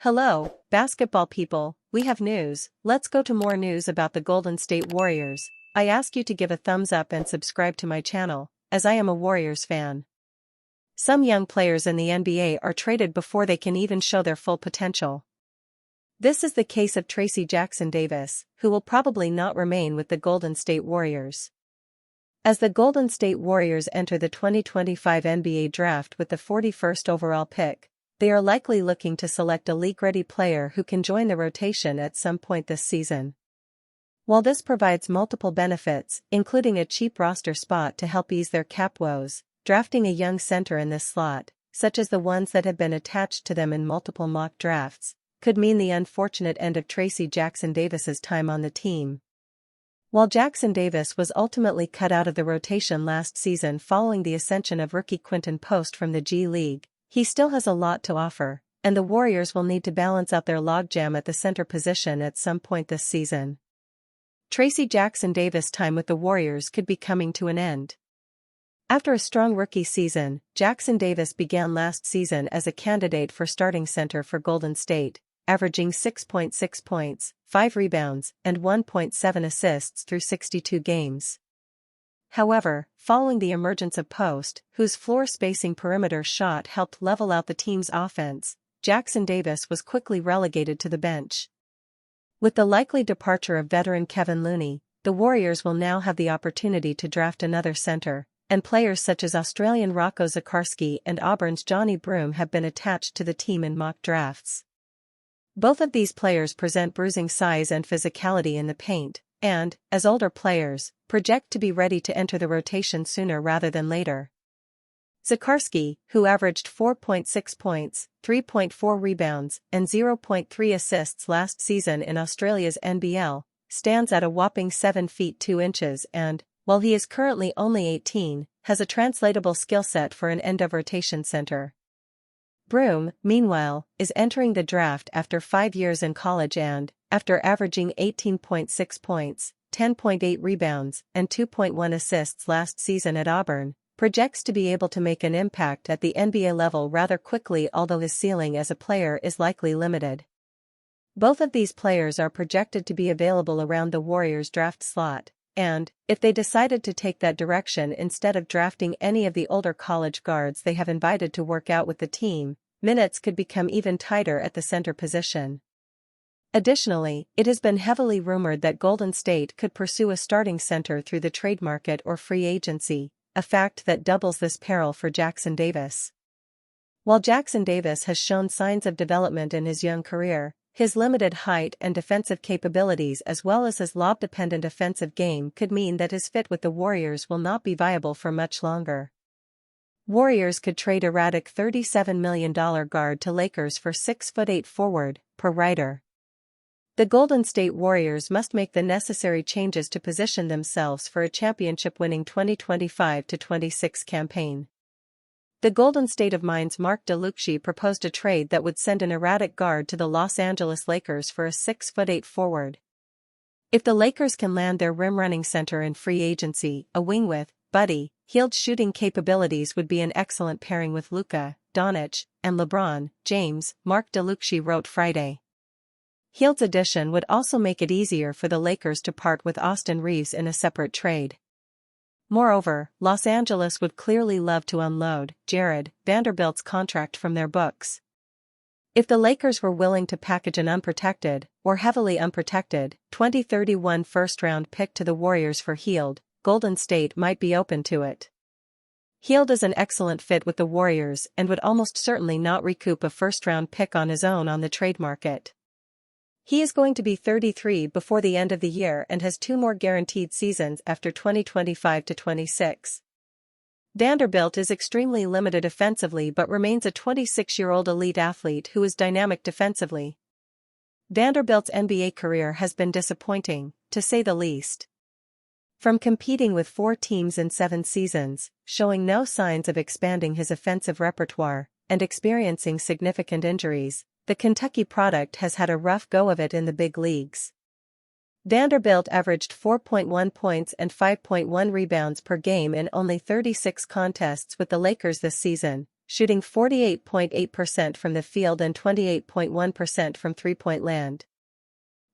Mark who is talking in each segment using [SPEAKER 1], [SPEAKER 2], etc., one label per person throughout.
[SPEAKER 1] Hello, basketball people, we have news. Let's go to more news about the Golden State Warriors. I ask you to give a thumbs up and subscribe to my channel, as I am a Warriors fan. Some young players in the NBA are traded before they can even show their full potential. This is the case of Tracy Jackson Davis, who will probably not remain with the Golden State Warriors. As the Golden State Warriors enter the 2025 NBA Draft with the 41st overall pick, they are likely looking to select a league-ready player who can join the rotation at some point this season. While this provides multiple benefits, including a cheap roster spot to help ease their cap woes, drafting a young center in this slot, such as the ones that have been attached to them in multiple mock drafts, could mean the unfortunate end of Tracy Jackson Davis's time on the team. While Jackson Davis was ultimately cut out of the rotation last season following the ascension of rookie Quinton Post from the G League, he still has a lot to offer, and the Warriors will need to balance out their logjam at the center position at some point this season. Tracy Jackson Davis' time with the Warriors could be coming to an end. After a strong rookie season, Jackson Davis began last season as a candidate for starting center for Golden State, averaging 6.6 points, 5 rebounds, and 1.7 assists through 62 games. However, following the emergence of Post, whose floor-spacing perimeter shot helped level out the team's offense, Jackson Davis was quickly relegated to the bench. With the likely departure of veteran Kevin Looney, the Warriors will now have the opportunity to draft another center, and players such as Australian Rocco Zikarsky and Auburn's Johnny Broome have been attached to the team in mock drafts. Both of these players present bruising size and physicality in the paint, and, as older players, project to be ready to enter the rotation sooner rather than later. Zikarsky, who averaged 4.6 points, 3.4 rebounds, and 0.3 assists last season in Australia's NBL, stands at a whopping 7 feet 2 inches and, while he is currently only 18, has a translatable skill set for an end-of-rotation center. Broome, meanwhile, is entering the draft after 5 years in college and, after averaging 18.6 points, 10.8 rebounds, and 2.1 assists last season at Auburn, projects to be able to make an impact at the NBA level rather quickly, although his ceiling as a player is likely limited. Both of these players are projected to be available around the Warriors' draft slot, and, if they decided to take that direction instead of drafting any of the older college guards they have invited to work out with the team, minutes could become even tighter at the center position. Additionally, it has been heavily rumored that Golden State could pursue a starting center through the trade market or free agency, a fact that doubles this peril for Jackson Davis. While Jackson Davis has shown signs of development in his young career, his limited height and defensive capabilities as well as his lob-dependent offensive game could mean that his fit with the Warriors will not be viable for much longer. Warriors could trade erratic $37 million guard to Lakers for 6'8" forward, per writer. The Golden State Warriors must make the necessary changes to position themselves for a championship-winning 2025-26 campaign. The Golden State of Mind's Mark DeLucci proposed a trade that would send an erratic guard to the Los Angeles Lakers for a 6'8" forward. If the Lakers can land their rim-running center in free agency, a wing with Buddy Hield's shooting capabilities would be an excellent pairing with Luka Doncic and LeBron James, Mark DeLucci wrote Friday. Hield's addition would also make it easier for the Lakers to part with Austin Reeves in a separate trade. Moreover, Los Angeles would clearly love to unload Jared Vanderbilt's contract from their books. If the Lakers were willing to package an unprotected, or heavily unprotected, 2031 first-round pick to the Warriors for Hield, Golden State might be open to it. Hield is an excellent fit with the Warriors and would almost certainly not recoup a first-round pick on his own on the trade market. He is going to be 33 before the end of the year and has 2 more guaranteed seasons after 2025-26. Vanderbilt is extremely limited offensively but remains a 26-year-old elite athlete who is dynamic defensively. Vanderbilt's NBA career has been disappointing, to say the least. From competing with 4 teams in 7 seasons, showing no signs of expanding his offensive repertoire, and experiencing significant injuries, the Kentucky product has had a rough go of it in the big leagues. Vanderbilt averaged 4.1 points and 5.1 rebounds per game in only 36 contests with the Lakers this season, shooting 48.8% from the field and 28.1% from three-point land.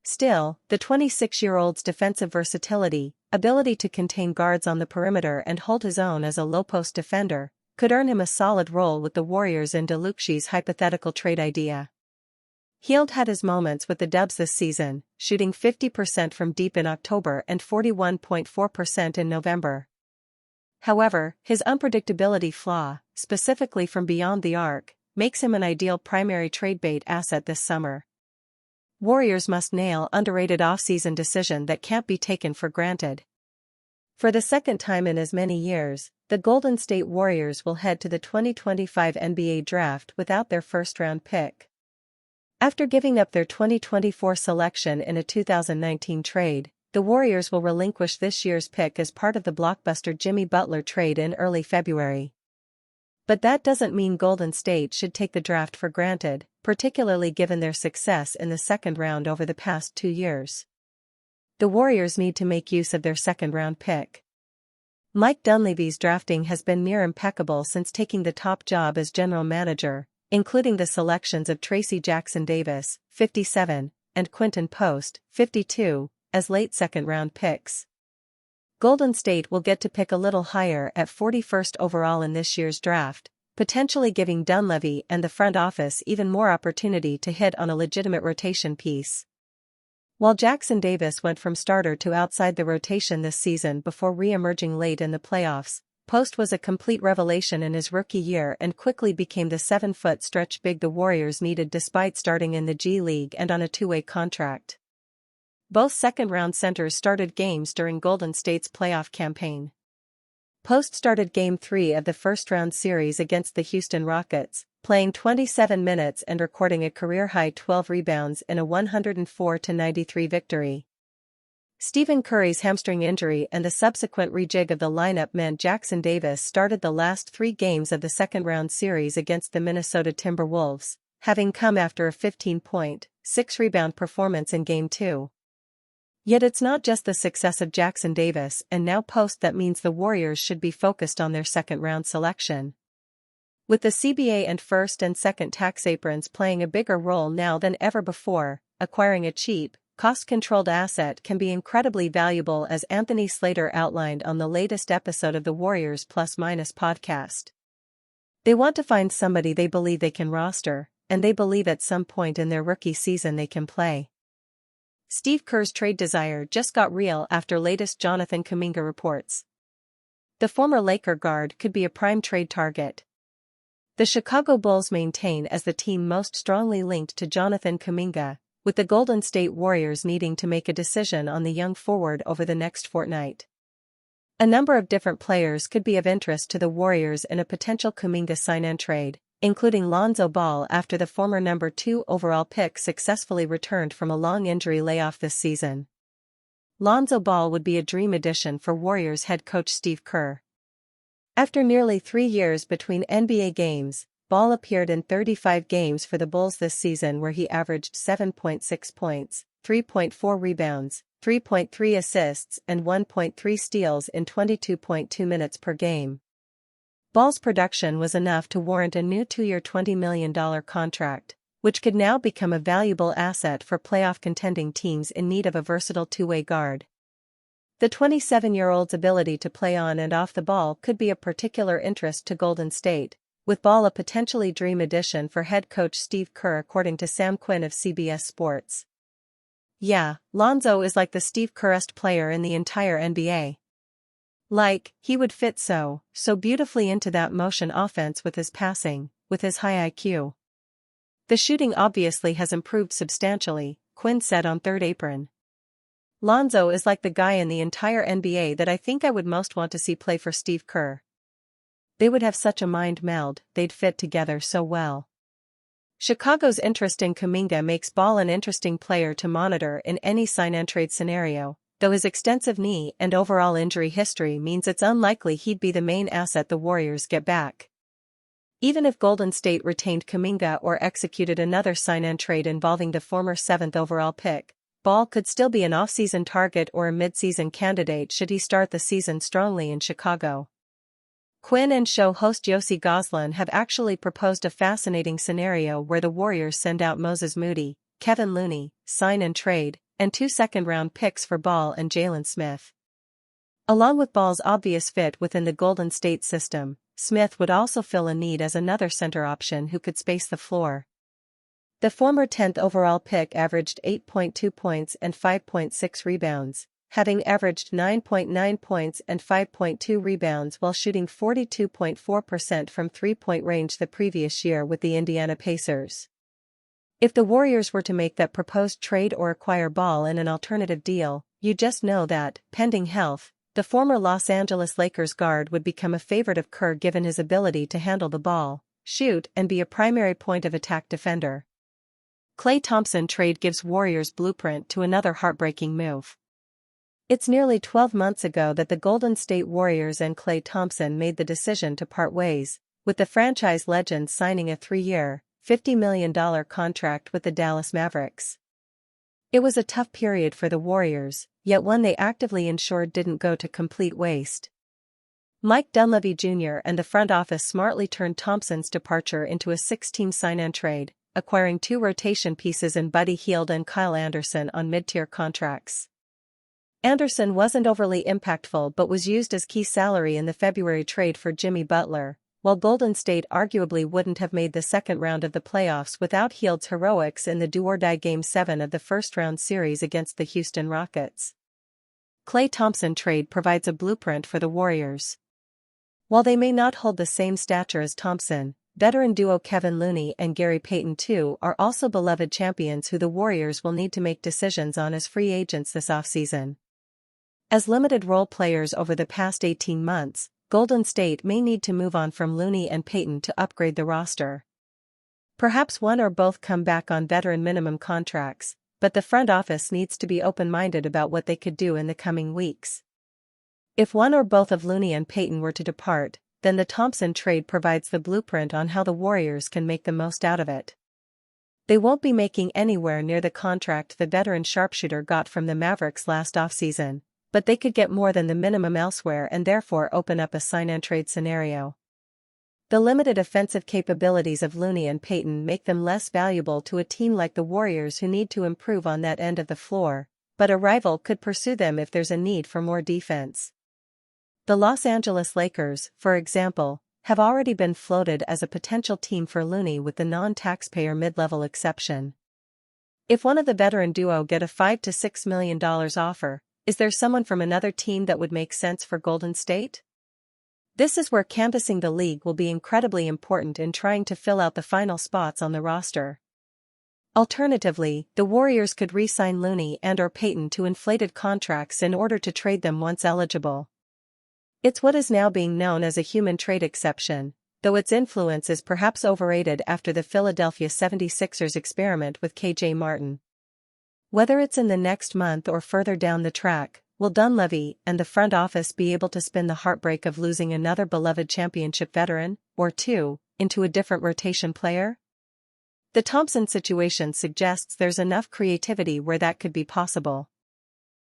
[SPEAKER 1] Still, the 26-year-old's defensive versatility, ability to contain guards on the perimeter and hold his own as a low-post defender, could earn him a solid role with the Warriors in Delucci's hypothetical trade idea. Hield had his moments with the Dubs this season, shooting 50% from deep in October and 41.4% in November. However, his unpredictability flaw, specifically from beyond the arc, makes him an ideal primary trade bait asset this summer. Warriors must nail underrated offseason decision that can't be taken for granted. For the second time in as many years, the Golden State Warriors will head to the 2025 NBA Draft without their first-round pick. After giving up their 2024 selection in a 2019 trade, the Warriors will relinquish this year's pick as part of the blockbuster Jimmy Butler trade in early February. But that doesn't mean Golden State should take the draft for granted, particularly given their success in the second round over the past 2 years. The Warriors need to make use of their second-round pick. Mike Dunleavy's drafting has been near impeccable since taking the top job as general manager, including the selections of Tracy Jackson-Davis, 57, and Quinton Post, 52, as late second-round picks. Golden State will get to pick a little higher at 41st overall in this year's draft, potentially giving Dunleavy and the front office even more opportunity to hit on a legitimate rotation piece. While Jackson-Davis went from starter to outside the rotation this season before re-emerging late in the playoffs, Post was a complete revelation in his rookie year and quickly became the 7-foot stretch big the Warriors needed despite starting in the G League and on a two-way contract. Both second-round centers started games during Golden State's playoff campaign. Post started Game 3 of the first-round series against the Houston Rockets, playing 27 minutes and recording a career-high 12 rebounds in a 104-93 victory. Stephen Curry's hamstring injury and the subsequent rejig of the lineup meant Jackson-Davis started the last 3 games of the second-round series against the Minnesota Timberwolves, having come after a 15-point, 6-rebound performance in Game 2. Yet it's not just the success of Jackson-Davis and now Post that means the Warriors should be focused on their second-round selection. With the CBA and first and second tax aprons playing a bigger role now than ever before, acquiring a cheap, cost-controlled asset can be incredibly valuable, as Anthony Slater outlined on the latest episode of the Warriors Plus Minus podcast. They want to find somebody they believe they can roster, and they believe at some point in their rookie season they can play. Steve Kerr's trade desire just got real after latest Jonathan Kuminga reports. The former Laker guard could be a prime trade target. The Chicago Bulls maintain as the team most strongly linked to Jonathan Kuminga, with the Golden State Warriors needing to make a decision on the young forward over the next fortnight. A number of different players could be of interest to the Warriors in a potential Kuminga sign-and trade, including Lonzo Ball after the former number 2 overall pick successfully returned from a long injury layoff this season. Lonzo Ball would be a dream addition for Warriors head coach Steve Kerr. After nearly 3 years between NBA games, Ball appeared in 35 games for the Bulls this season where he averaged 7.6 points, 3.4 rebounds, 3.3 assists and 1.3 steals in 22.2 minutes per game. Ball's production was enough to warrant a new 2-year $20 million contract, which could now become a valuable asset for playoff contending teams in need of a versatile two-way guard. The 27-year-old's ability to play on and off the ball could be of particular interest to Golden State, with Ball a potentially dream addition for head coach Steve Kerr according to Sam Quinn of CBS Sports. Yeah, Lonzo is like the Steve Kerr-esque player in the entire NBA. He would fit so beautifully into that motion offense with his passing, with his high IQ. The shooting obviously has improved substantially, Quinn said on Third Apron. Lonzo is like the guy in the entire NBA that I think I would most want to see play for Steve Kerr. They would have such a mind meld, they'd fit together so well. Chicago's interest in Kuminga makes Ball an interesting player to monitor in any sign-and-trade scenario, though his extensive knee and overall injury history means it's unlikely he'd be the main asset the Warriors get back. Even if Golden State retained Kuminga or executed another sign-and-trade involving the former 7th overall pick, Ball could still be an off-season target or a mid-season candidate should he start the season strongly in Chicago. Quinn and show host Yossi Goslin have actually proposed a fascinating scenario where the Warriors send out Moses Moody, Kevin Looney, sign and trade, and 2 second-round picks for Ball and Jalen Smith. Along with Ball's obvious fit within the Golden State system, Smith would also fill a need as another center option who could space the floor. The former 10th overall pick averaged 8.2 points and 5.6 rebounds, having averaged 9.9 points and 5.2 rebounds while shooting 42.4% from three-point range the previous year with the Indiana Pacers. If the Warriors were to make that proposed trade or acquire Ball in an alternative deal, you just know that, pending health, the former Los Angeles Lakers guard would become a favorite of Kerr given his ability to handle the ball, shoot and be a primary point of attack defender. Klay Thompson trade gives Warriors blueprint to another heartbreaking move. It's nearly 12 months ago that the Golden State Warriors and Klay Thompson made the decision to part ways, with the franchise legend signing a 3-year, $50 million contract with the Dallas Mavericks. It was a tough period for the Warriors, yet one they actively ensured didn't go to complete waste. Mike Dunleavy Jr. and the front office smartly turned Thompson's departure into a 6-team sign-and trade, acquiring 2 rotation pieces in Buddy Hield and Kyle Anderson on mid-tier contracts. Anderson wasn't overly impactful but was used as key salary in the February trade for Jimmy Butler, while Golden State arguably wouldn't have made the second round of the playoffs without Hield's heroics in the do-or-die Game 7 of the first-round series against the Houston Rockets. Klay Thompson trade provides a blueprint for the Warriors. While they may not hold the same stature as Thompson, veteran duo Kevin Looney and Gary Payton II are also beloved champions who the Warriors will need to make decisions on as free agents this offseason. As limited role players over the past 18 months, Golden State may need to move on from Looney and Payton to upgrade the roster. Perhaps one or both come back on veteran minimum contracts, but the front office needs to be open-minded about what they could do in the coming weeks. If one or both of Looney and Payton were to depart, then the Thompson trade provides the blueprint on how the Warriors can make the most out of it. They won't be making anywhere near the contract the veteran sharpshooter got from the Mavericks last offseason, but they could get more than the minimum elsewhere and therefore open up a sign-and-trade scenario. The limited offensive capabilities of Looney and Payton make them less valuable to a team like the Warriors who need to improve on that end of the floor, but a rival could pursue them if there's a need for more defense. The Los Angeles Lakers, for example, have already been floated as a potential team for Looney with the non-taxpayer mid-level exception. If one of the veteran duo get a $5 to $6 million offer, is there someone from another team that would make sense for Golden State? This is where canvassing the league will be incredibly important in trying to fill out the final spots on the roster. Alternatively, the Warriors could re-sign Looney and/or Payton to inflated contracts in order to trade them once eligible. It's what is now being known as a human trade exception, though its influence is perhaps overrated after the Philadelphia 76ers experiment with KJ Martin. Whether it's in the next month or further down the track, will Dunleavy and the front office be able to spin the heartbreak of losing another beloved championship veteran, or two, into a different rotation player? The Thompson situation suggests there's enough creativity where that could be possible.